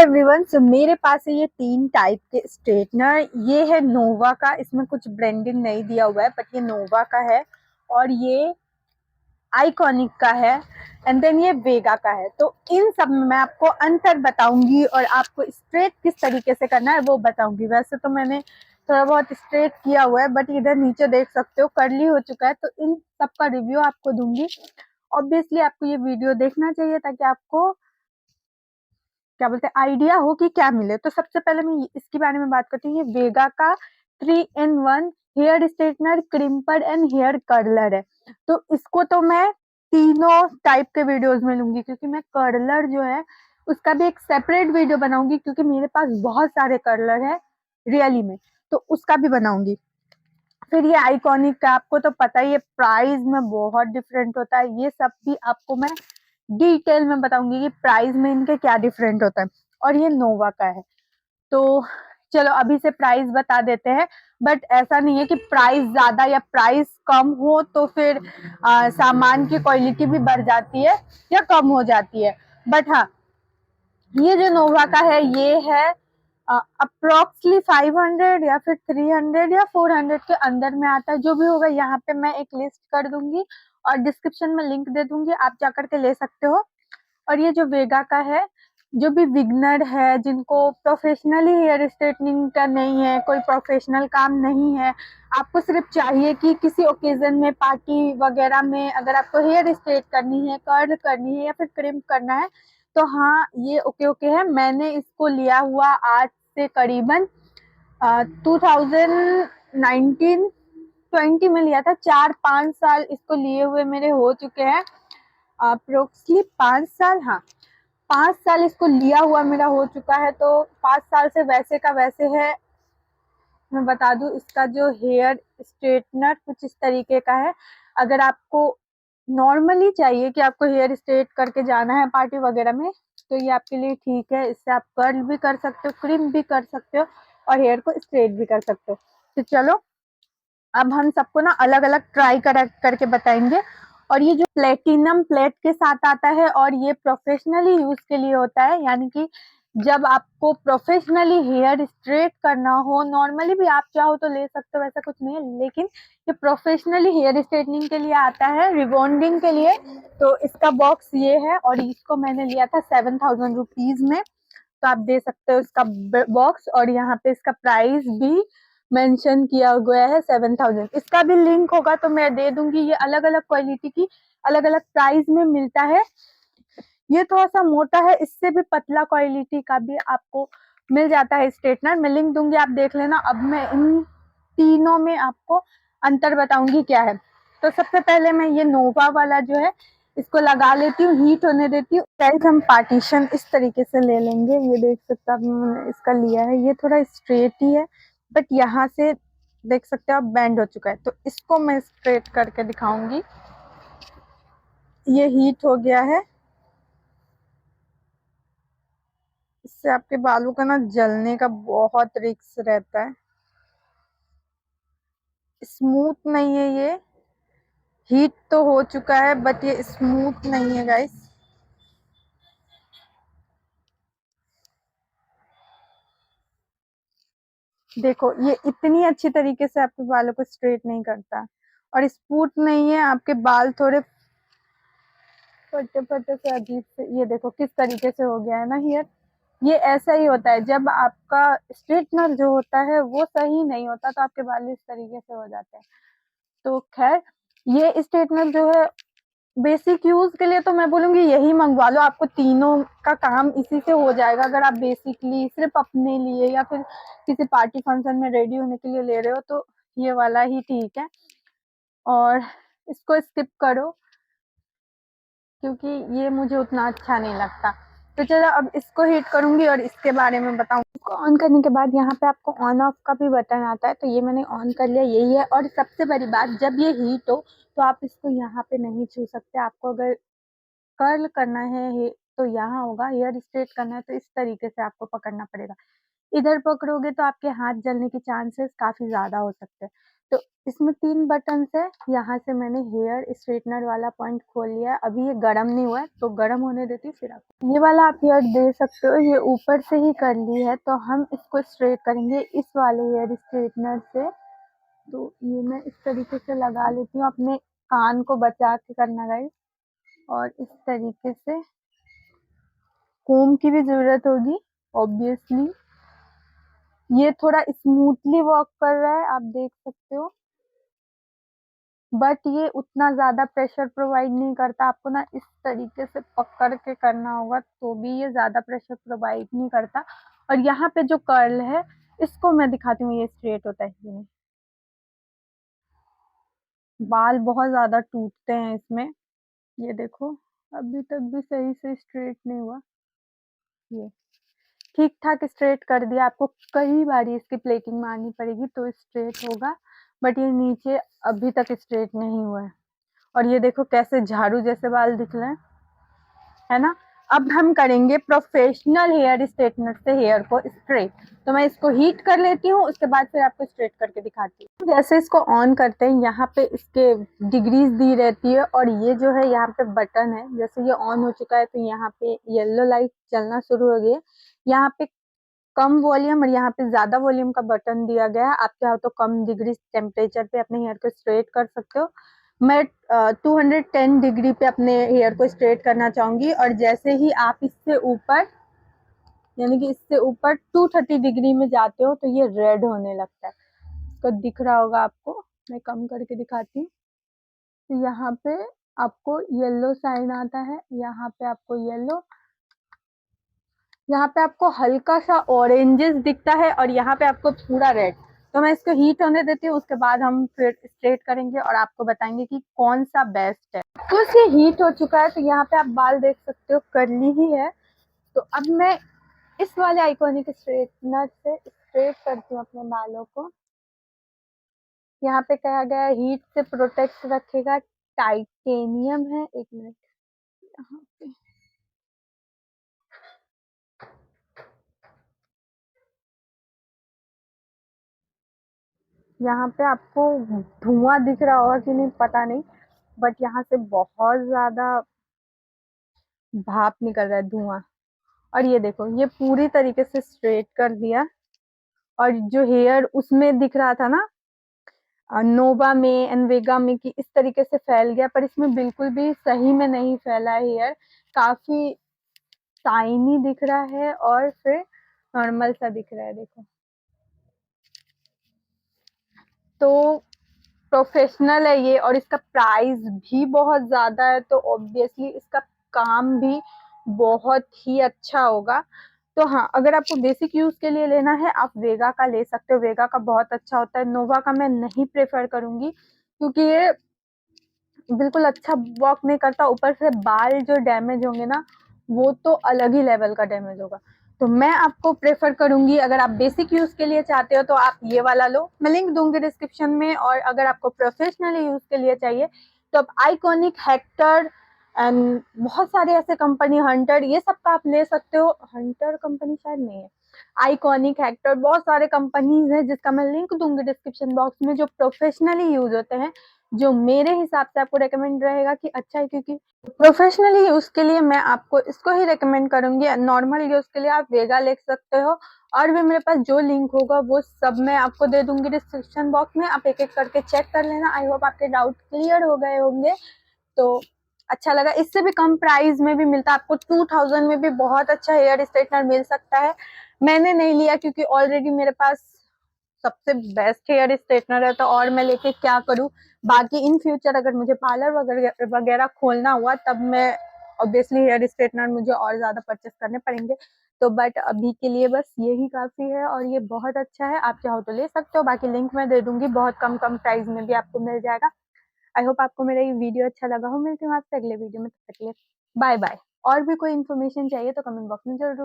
Everyone, सो मेरे पास है ये 3 टाइप के स्ट्रेटनर। ये है नोवा का, इसमें कुछ ब्रांडिंग नहीं दिया हुआ है बट ये नोवा का है, और ये आइकॉनिक का है, एंड देन ये वेगा का है। तो इन सब में मैं आपको अंतर बताऊंगी और आपको स्ट्रेट किस तरीके से करना है वो बताऊंगी। वैसे तो मैंने थोड़ा बहुत स्ट्रेट किया हुआ है बट इधर नीचे देख सकते हो कर्ली हो चुका है, तो इन सब का रिव्यू आपको दूंगी। ऑब्वियसली आपको ये वीडियो देखना चाहिए ताकि आपको क्या बोलते हैं आइडिया हो कि क्या मिले। तो सबसे पहले मैं इसके बारे में बात करती हूँ। ये वेगा का 3 in 1 hair straightener, crimper and hair curler है। तो इसको तो मैं तीनों टाइप के वीडियोस में लूंगी, क्योंकि मैं कर्लर जो है उसका भी एक सेपरेट वीडियो बनाऊंगी, क्योंकि मेरे पास बहुत सारे कर्लर है रियली में, तो उसका भी बनाऊंगी। फिर ये आइकॉनिक का आपको तो पता ही है, प्राइस में बहुत डिफरेंट होता है। ये सब भी आपको मैं डिटेल में बताऊंगी कि प्राइस में इनके क्या डिफरेंट होता है। और ये नोवा का है। तो चलो अभी से प्राइस बता देते हैं, बट ऐसा नहीं है कि प्राइस ज्यादा या प्राइस कम हो तो फिर सामान की क्वालिटी भी बढ़ जाती है या कम हो जाती है। बट हाँ, ये जो नोवा का है ये है अप्रोक्सली 500 या फिर 300 या 400 के अंदर में आता है। जो भी होगा यहाँ पे मैं एक लिस्ट कर दूंगी और डिस्क्रिप्शन में लिंक दे दूंगी, आप जाकर के ले सकते हो। और ये जो वेगा का है, जो भी बिगनर है, जिनको प्रोफेशनली हेयर स्ट्रेटनिंग का नहीं है, कोई प्रोफेशनल काम नहीं है, आपको सिर्फ चाहिए कि किसी ओकेजन में, पार्टी वगैरह में अगर आपको हेयर स्ट्रेट करनी है, कर्ल करनी है या फिर क्रिम्प करना है, तो हाँ ये ओके ओके है। मैंने इसको लिया हुआ आज से करीबन 2019-20 में लिया था। 4-5 साल इसको लिए हुए मेरे हो चुके हैं, अप्रोक्सली 5 साल। हाँ, 5 साल इसको लिया हुआ मेरा हो चुका है। तो 5 साल से वैसे का वैसे है। मैं बता दूं, इसका जो हेयर स्ट्रेटनर कुछ इस तरीके का है। अगर आपको नॉर्मली चाहिए कि आपको हेयर स्ट्रेट करके जाना है पार्टी वगैरह में, तो ये आपके लिए ठीक है। इससे आप कर्ल भी कर सकते हो, क्रिम भी कर सकते हो और हेयर को स्ट्रेट भी कर सकते हो। तो चलो अब हम सबको ना अलग अलग ट्राई करके बताएंगे। और ये जो प्लेटिनम प्लेट के साथ आता है और ये प्रोफेशनली यूज के लिए होता है, यानी कि जब आपको प्रोफेशनली हेयर स्ट्रेट करना हो, नॉर्मली भी आप चाहो तो ले सकते हो, वैसा कुछ नहीं है, लेकिन ये प्रोफेशनली हेयर स्ट्रेटनिंग के लिए आता है, रिबॉन्डिंग के लिए। तो इसका बॉक्स ये है और इसको मैंने लिया था 7,000 रुपीज में। तो आप दे सकते हो इसका बॉक्स, और यहाँ पे इसका प्राइस भी मेंशन किया गया है 7,000। इसका भी लिंक होगा तो मैं दे दूंगी। ये अलग अलग क्वालिटी की अलग अलग प्राइस में मिलता है। ये थोड़ा सा मोटा है, इससे भी पतला क्वालिटी का भी आपको मिल जाता है स्ट्रेटनर। मैं लिंक दूंगी, आप देख लेना। अब मैं इन तीनों में आपको अंतर बताऊंगी क्या है। तो सबसे पहले मैं ये नोवा वाला जो है इसको लगा लेती हूँ, हीट होने देती हूँ। गाइस हम पार्टीशन इस तरीके से ले लेंगे। ये देख सकते हो आप, मैंने इसका लिया है, ये थोड़ा स्ट्रेट ही है बट यहाँ से देख सकते हो आप बैंड हो चुका है। तो इसको मैं स्ट्रेट करके दिखाऊंगी। ये हीट हो गया है, इससे आपके बालों का ना जलने का बहुत रिस्क रहता है। स्मूथ नहीं है ये, हीट तो हो चुका है बट ये स्मूथ नहीं है गाइस। देखो ये इतनी अच्छी तरीके से आपके बालों को स्ट्रेट नहीं करता, और स्मूथ नहीं है। आपके बाल थोड़े फटे फटे से अजीब से, ये देखो किस तरीके से हो गया है ना हेयर। ये ऐसा ही होता है, जब आपका स्ट्रेटनर जो होता है वो सही नहीं होता तो आपके बाल इस तरीके से हो जाते हैं। तो खैर, ये स्ट्रेटनर जो है बेसिक यूज के लिए तो मैं बोलूंगी यही मंगवा लो, आपको तीनों का काम इसी से हो जाएगा। अगर आप बेसिकली सिर्फ अपने लिए या फिर किसी पार्टी फंक्शन में रेडी होने के लिए ले रहे हो तो ये वाला ही ठीक है, और इसको स्किप करो क्योंकि ये मुझे उतना अच्छा नहीं लगता। तो चलो अब इसको हीट करूंगी और इसके बारे में बताऊँ। इसको ऑन करने के बाद यहाँ पे आपको ऑन ऑफ का भी बटन आता है, तो ये मैंने ऑन कर लिया, यही है। और सबसे बड़ी बात, जब ये हीट हो तो आप इसको यहाँ पे नहीं छू सकते। आपको अगर कर्ल करना है तो यहाँ होगा, हेयर स्ट्रेट करना है तो इस तरीके से आपको पकड़ना पड़ेगा। इधर पकड़ोगे तो आपके हाथ जलने के चांसेस काफी ज्यादा हो सकते हैं। तो इसमें 3 बटन है। यहाँ से मैंने हेयर स्ट्रेटनर वाला पॉइंट खोल लिया। अभी ये गर्म नहीं हुआ है, तो गर्म होने देती हूँ फिर आप। ये वाला आप हेयर दे सकते हो, ये ऊपर से ही कर ली है, तो हम इसको स्ट्रेट करेंगे इस वाले हेयर स्ट्रेटनर से। तो ये मैं इस तरीके से लगा लेती हूँ, अपने कान को बचा के करना गाइस। और इस तरीके से कोम की भी जरूरत होगी ऑब्वियसली। ये थोड़ा स्मूथली वर्क कर रहा है, आप देख सकते हो, बट ये उतना ज्यादा प्रेशर प्रोवाइड नहीं करता। आपको ना इस तरीके से पकड़ के करना होगा, तो भी ये ज्यादा प्रेशर प्रोवाइड नहीं करता। और यहाँ पे जो कर्ल है, इसको मैं दिखाती हूँ ये स्ट्रेट होता है कि नहीं। बाल बहुत ज्यादा टूटते हैं इसमें, ये देखो अभी तक भी सही से स्ट्रेट नहीं हुआ। ये ठीक ठाक स्ट्रेट कर दिया। आपको कई बार इसकी प्लेटिंग मारनी पड़ेगी तो स्ट्रेट होगा, बट ये नीचे अभी तक स्ट्रेट नहीं हुआ है। और ये देखो कैसे झाड़ू जैसे बाल दिख रहे हैं, है ना। अब हम करेंगे प्रोफेशनल हेयर स्ट्रेटनर से हेयर को स्ट्रेट। तो मैं इसको हीट कर लेती हूँ, उसके बाद फिर आपको स्ट्रेट करके दिखाती हूँ। जैसे इसको ऑन करते हैं, यहाँ पे इसके डिग्रीज दी रहती है, और ये जो है यहाँ पे बटन है। जैसे ये ऑन हो चुका है तो यहाँ पे येलो लाइट चलना शुरू हो गई है। यहाँ पे कम वॉल्यूम और यहाँ पे ज्यादा वॉल्यूम का बटन दिया गया है। आप चाहो तो कम डिग्री टेम्परेचर पे अपने हेयर को स्ट्रेट कर सकते हो। मैं 210 डिग्री पे अपने हेयर को स्ट्रेट करना चाहूंगी, और जैसे ही आप इससे ऊपर, यानी कि इससे ऊपर 230 डिग्री में जाते हो, तो ये रेड होने लगता है। इसको दिख रहा होगा आपको, मैं कम करके दिखाती हूँ। तो यहाँ पे आपको येलो साइन आता है, यहाँ पे आपको येलो, यहाँ पे आपको हल्का सा ऑरेंजेस दिखता है, और यहाँ पे आपको पूरा रेड। तो मैं इसको हीट होने देती हूँ, उसके बाद हम फिर स्ट्रेट करेंगे और आपको बताएंगे कि कौन सा बेस्ट है। तो ये हीट हो चुका है, तो यहाँ पे आप बाल देख सकते हो कर्ली ही है। तो अब मैं इस वाले आइकॉनिक स्ट्रेटनर से स्ट्रेट करती हूँ अपने बालों को। यहाँ पे कहा गया है हीट से प्रोटेक्ट रखेगा, टाइटेनियम है। एक मिनट, यहाँ पे यहाँ पे आपको धुआं दिख रहा होगा कि नहीं पता नहीं, बट यहाँ से बहुत ज्यादा भाप निकल रहा है, धुआं। और ये देखो, ये पूरी तरीके से स्ट्रेट कर दिया। और जो हेयर उसमें दिख रहा था ना, नोवा में, एनवेगा में, कि इस तरीके से फैल गया, पर इसमें बिल्कुल भी सही में नहीं फैला है हेयर। काफी शाइनी दिख रहा है और फिर नॉर्मल सा दिख रहा है, देखो। तो प्रोफेशनल है ये, और इसका प्राइस भी बहुत ज्यादा है, तो ऑब्वियसली इसका काम भी बहुत ही अच्छा होगा। तो हाँ, अगर आपको बेसिक यूज के लिए लेना है, आप वेगा का ले सकते हो। वेगा का बहुत अच्छा होता है, नोवा का मैं नहीं प्रेफर करूंगी, क्योंकि ये बिल्कुल अच्छा वर्क नहीं करता। ऊपर से बाल जो डैमेज होंगे ना, वो तो अलग ही लेवल का डैमेज होगा। तो मैं आपको प्रेफर करूंगी, अगर आप बेसिक यूज के लिए चाहते हो तो आप ये वाला लो, मैं लिंक दूंगी डिस्क्रिप्शन में। और अगर आपको प्रोफेशनली यूज के लिए चाहिए तो आप आइकॉनिक, हेक्टर एंड बहुत सारे ऐसे कंपनी, हंटर, ये सब का आप ले सकते हो। हंटर कंपनी शायद नहीं है, आइकॉनिक, हेक्टर, बहुत सारे कंपनीज है जिसका मैं लिंक दूंगी डिस्क्रिप्शन बॉक्स में, जो प्रोफेशनली यूज होते हैं, जो मेरे हिसाब से आपको रेकमेंड रहेगा कि अच्छा है। क्योंकि प्रोफेशनली यूज के लिए मैं आपको इसको ही रेकमेंड करूंगी। नॉर्मल यूज के लिए आप वेगा ले सकते हो, और भी मेरे पास जो लिंक होगा वो सब मैं आपको दे दूंगी डिस्क्रिप्शन बॉक्स में। आप एक एक करके चेक कर लेना। आई होप आपके डाउट क्लियर हो गए होंगे। तो अच्छा लगा, इससे भी कम प्राइस में भी मिलता है आपको। 2000 में भी बहुत अच्छा हेयर स्ट्रेटनर मिल सकता है। मैंने नहीं लिया क्योंकि ऑलरेडी मेरे पास सबसे बेस्ट हेयर स्ट्रेटनर है, तो और मैं लेके क्या करूं। बाकी इन फ्यूचर अगर मुझे पार्लर वगैरह खोलना हुआ, तब मैं ऑब्वियसली हेयर स्ट्रेटनर मुझे और ज्यादा परचेस करने पड़ेंगे। तो बट अभी के लिए बस यही काफी है, और ये बहुत अच्छा है। आप चाहो तो ले सकते हो, बाकी लिंक मैं दे दूंगी। बहुत कम कम प्राइस में भी आपको मिल जाएगा। आई होप आपको मेरा ये वीडियो अच्छा लगा हो। मिलती हूँ आपसे अगले वीडियो में, तब तक के लिए बाय बाय। और भी कोई इन्फॉर्मेशन चाहिए तो कमेंट बॉक्स में जरूर